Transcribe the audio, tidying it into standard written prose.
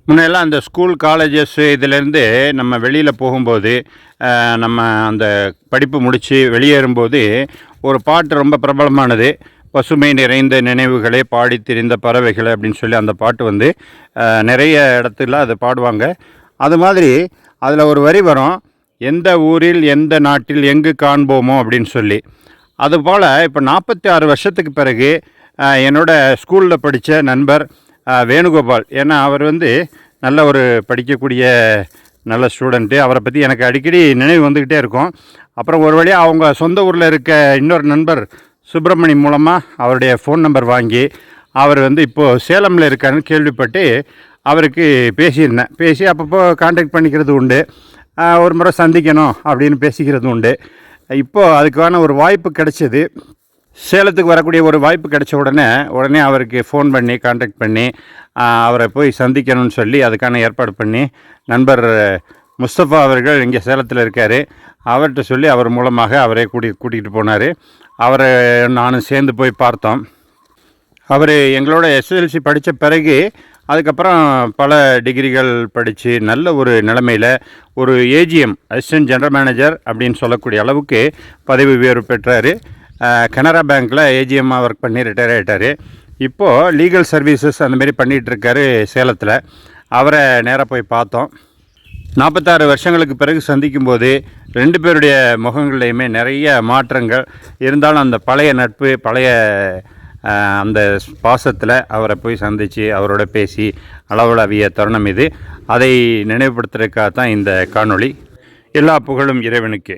முன்னெல்லாம் அந்த school colleges இதிலேருந்து நம்ம வெளியில் போகும்போது நம்ம அந்த படிப்பு முடித்து வெளியேறும்போது ஒரு பாட்டு ரொம்ப பிரபலமானது. பசுமை நிறைந்த நினைவுகளே பாடி திரிந்த பறவைகளை அப்படின்னு சொல்லி அந்த பாட்டு வந்து நிறைய இடத்துல அதை பாடுவாங்க. அது மாதிரி அதில் ஒரு வரி வரும், எந்த ஊரில் எந்த நாட்டில் எங்கு காண்போமோ அப்படின்னு சொல்லி. அதுபோல் இப்போ 46 வருஷத்துக்கு பிறகு என்னோடய ஸ்கூலில் படித்த நண்பர் வேணுகோபால், ஏன்னா அவர் வந்து நல்ல ஒரு படிக்கக்கூடிய நல்ல ஸ்டூடெண்ட்டு. அவரை பற்றி எனக்கு அடிக்கடி நினைவு வந்துக்கிட்டே இருக்கும். அப்புறம் ஒரு வழியாக அவங்க சொந்த ஊரில் இருக்க இன்னொரு நண்பர் சுப்பிரமணி மூலமாக அவருடைய ஃபோன் நம்பர் வாங்கி அவர் வந்து இப்போது சேலமில் இருக்காருன்னு கேள்விப்பட்டு அவருக்கு பேசியிருந்தேன். பேசி அப்பப்போ கான்டாக்ட் பண்ணிக்கிறது உண்டு. ஒரு முறை சந்திக்கணும் அப்படின்னு பேசிக்கிறது உண்டு. இப்போது அதுக்கான ஒரு வாய்ப்பு கிடைச்சிது. சேலத்துக்கு வரக்கூடிய ஒரு வாய்ப்பு கிடைச்ச உடனே அவருக்கு ஃபோன் பண்ணி கான்டாக்ட் பண்ணி அவரை போய் சந்திக்கணும்னு சொல்லி அதுக்கான ஏற்பாடு பண்ணி நண்பர் முஸ்தபா அவர்கள் இங்கே சேலத்தில் இருக்கார். அவர்கிட்ட சொல்லி அவர் மூலமாக அவரே கூட்டிகிட்டு போனார். அவரை நானும் சேர்ந்து போய் பார்த்தோம். அவர் எங்களோட எஸ்எஸ்எல்சி படித்த பிறகு அதுக்கப்புறம் பல டிகிரிகள் படித்து நல்ல ஒரு நிலைமையில் ஒரு ஏஜிஎம் அசிஸ்டன்ட் ஜெனரல் மேனேஜர் அப்படின்னு சொல்லக்கூடிய அளவுக்கு பதவி உயர்வு பெற்றார். கனரா பேங்க்கில் ஏஜிஎம்மாக ஒர்க் பண்ணி ரிட்டையர் ஆகிட்டார். இப்போது லீகல் சர்வீசஸ் அந்தமாரி பண்ணிகிட்ருக்காரு சேலத்தில். அவரை நேராக போய் பார்த்தோம். 46 வருஷங்களுக்கு பிறகு சந்திக்கும்போது 2 பேருடைய முகங்கள்லையுமே நிறைய மாற்றங்கள் இருந்தாலும் அந்த பழைய நட்பு, பழைய அந்த பாசத்தில் அவரை போய் சந்தித்து அவரோட பேசி அளவலாவிய தருணம் இது. அதை நினைவுபடுத்துறதுக்காக தான் இந்த காணொளி. எல்லா புகழும் இறைவனுக்கு.